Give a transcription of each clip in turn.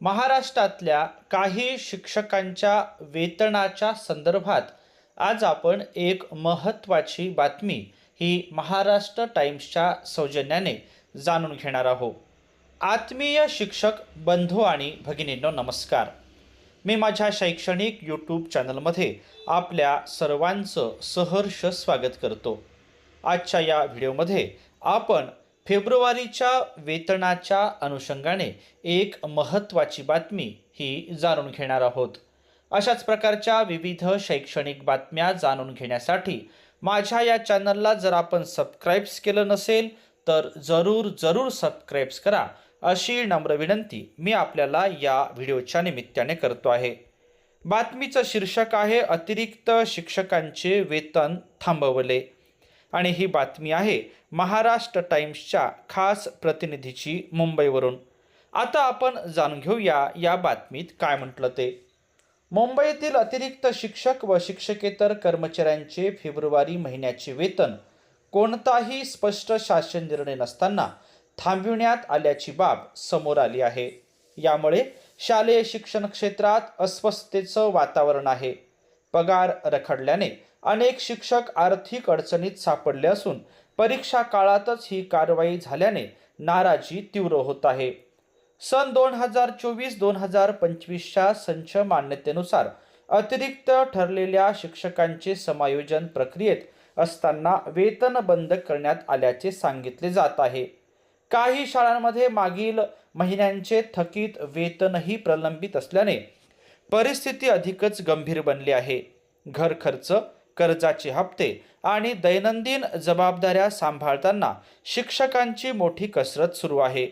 महाराष्ट्रातल्या काही शिक्षकांच्या वेतनाच्या संदर्भात आज आपण एक महत्त्वाची बातमी ही महाराष्ट्र टाइम्सच्या सौजन्याने जाणून घेणार आहोत. आत्मीय शिक्षक बंधू आणि भगिनींनो, नमस्कार. मी माझ्या शैक्षणिक यूट्यूब चॅनलमध्ये आपल्या सर्वांचं सहर्ष स्वागत करतो. आजच्या या व्हिडिओमध्ये आपण फेब्रुवारीच्या वेतनाच्या अनुषंगाने एक महत्त्वाची बातमी ही जाणून घेणार आहोत. अशाच प्रकारच्या विविध शैक्षणिक बातम्या जाणून घेण्यासाठी माझ्या या चॅनलला जर आपण सबस्क्राईब्स केलं नसेल तर जरूर सबस्क्राईब्स करा, अशी नम्र विनंती मी आपल्याला या व्हिडिओच्या निमित्ताने करतो आहे. बातमीचं शीर्षक आहे अतिरिक्त शिक्षकांचे वेतन थांबवले आणि ही बातमी आहे महाराष्ट्र टाइम्सच्या खास प्रतिनिधीची मुंबईवरून. आता आपण जाणून घेऊया या बातमीत काय म्हटलं ते. मुंबईतील अतिरिक्त शिक्षक व शिक्षकेतर कर्मचाऱ्यांचे फेब्रुवारी महिन्याचे वेतन कोणताही स्पष्ट शासन निर्णय नसताना थांबविण्यात आल्याची बाब समोर आली आहे. यामुळे शालेय शिक्षण क्षेत्रात अस्वस्थतेचं वातावरण आहे. पगार रखडल्याने अनेक शिक्षक आर्थिक अडचणीत सापडले असून परीक्षा काळातच ही कारवाई झाल्याने नाराजी तीव्र होत आहे. सन 2024-2025च्या संच मान्यतेनुसार अतिरिक्त ठरलेल्या शिक्षकांचे समायोजन प्रक्रियेत असताना वेतन बंद करण्यात आल्याचे सांगितले जात आहे. काही शाळांमध्ये मागील महिन्यांचे थकीत वेतनही प्रलंबित असल्याने परिस्थिती अधिकच गंभीर बनली आहे. घर खर्च, कर्जाचे हप्ते आणि दैनंदिन जबाबदाऱ्या सांभाळताना शिक्षकांची मोठी कसरत सुरू आहे.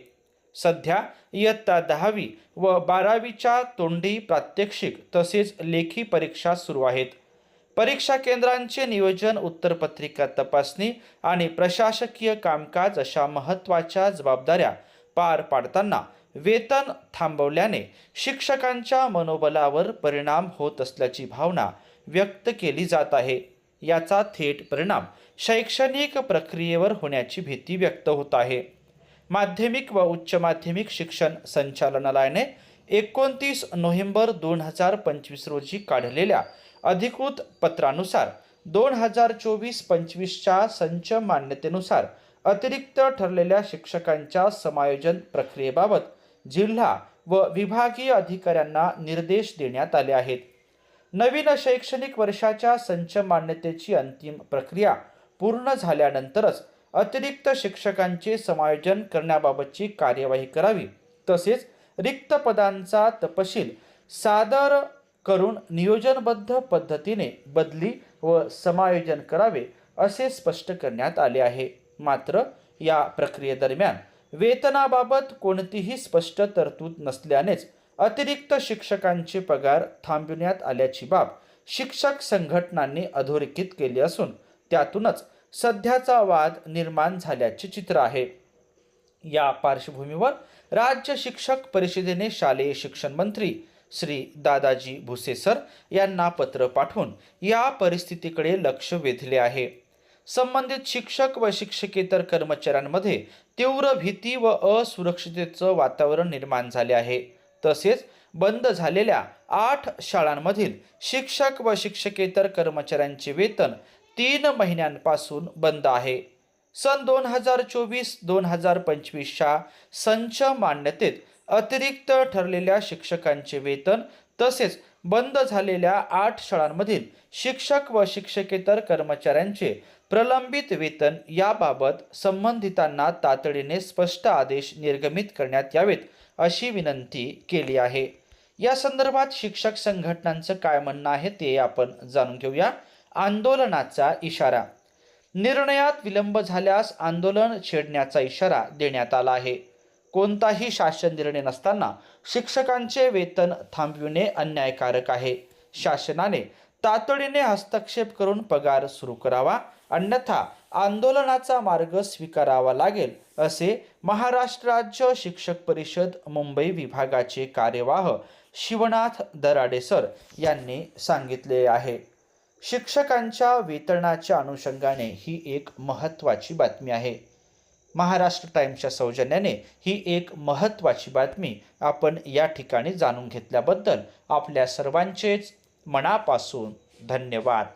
सध्या इयत्ता 10वी व 12वीच्या तोंडी प्रात्यक्षिक तसेच लेखी परीक्षा सुरू आहेत. परीक्षा केंद्रांचे नियोजन, उत्तरपत्रिका तपासणी आणि प्रशासकीय कामकाज अशा महत्त्वाच्या जबाबदाऱ्या पार पाडताना वेतन थांबवल्याने शिक्षकांच्या मनोबलावर परिणाम होत असल्याची भावना व्यक्त केली जात आहे. याचा थेट परिणाम शैक्षणिक प्रक्रियेवर होण्याची भीती व्यक्त होत आहे. माध्यमिक व उच्च माध्यमिक शिक्षण संचालनालयाने 29 नोव्हेंबर 2025 रोजी काढलेल्या अधिकृत पत्रानुसार 2024-25च्या संच मान्यतेनुसार अतिरिक्त ठरलेल्या शिक्षकांच्या समायोजन प्रक्रियेबाबत जिल्हा व विभागीय अधिकाऱ्यांना निर्देश देण्यात आले आहेत. नवीन शैक्षणिक वर्षाच्या संच मान्यतेची अंतिम प्रक्रिया पूर्ण झाल्यानंतरच अतिरिक्त शिक्षकांचे समायोजन करण्याबाबतची कार्यवाही करावी. तसेच रिक्त पदांचा तपशील सादर करून नियोजनबद्ध पद्धतीने बदली व समायोजन करावे असे स्पष्ट करण्यात आले आहे. मात्र या प्रक्रियेदरम्यान वेतनाबाबत कोणतीही स्पष्ट तरतूद नसल्यानेच अतिरिक्त शिक्षकांचे पगार थांबविण्यात आल्याची बाब शिक्षक संघटनांनी अधोरेखित केली असून त्यातूनच सध्याचा वाद निर्माण झाल्याचे चित्र आहे. या पार्श्वभूमीवर राज्य शिक्षक परिषदेने शालेय शिक्षण मंत्री श्री दादाजी भुसे सर यांना पत्र पाठवून या परिस्थितीकडे लक्ष वेधले आहे. संबंधित शिक्षक व शिक्षकेतर कर्मचाऱ्यांमध्ये तीव्र भीती व असुरक्षिततेचं वातावरण निर्माण झाले आहे. तसेच बंद झालेल्या 8 शाळांमधील शिक्षक व शिक्षकेतर कर्मचाऱ्यांचे वेतन 3 महिन्यांपासून बंद आहे. सन 2024-2025च्या संच मान्यतेत अतिरिक्त ठरलेल्या शिक्षकांचे वेतन तसेच बंद झालेल्या 8 शाळांमधील शिक्षक व शिक्षकेतर कर्मचाऱ्यांचे प्रलंबित वेतन याबाबत संबंधितांना तातडीने स्पष्ट आदेश निर्गमित करण्यात यावेत अशी विनंती केली आहे. या संदर्भात शिक्षक संघटनांचं काय म्हणणं आहे ते आपण जाणून घेऊया. आंदोलनाचा इशारा. निर्णयात विलंब झाल्यास आंदोलन छेडण्याचा इशारा देण्यात आला आहे. कोणताही शासन निर्णय नसताना शिक्षकांचे वेतन थांबविणे अन्यायकारक आहे. शासनाने तातडीने हस्तक्षेप करून पगार सुरू करावा, अन्यथा आंदोलनाचा मार्ग स्वीकारावा लागेल असे महाराष्ट्र राज्य शिक्षक परिषद मुंबई विभागाचे कार्यवाह शिवनाथ दराडे सर यांनी सांगितले आहे. शिक्षकांच्या वेतनाच्या अनुषंगाने ही एक महत्त्वाची बातमी आहे. महाराष्ट्र टाइम्सच्या सौजन्याने ही एक महत्त्वाची बातमी आपण या ठिकाणी जाणून घेतल्याबद्दल आपल्या सर्वांचेच मनापासून धन्यवाद.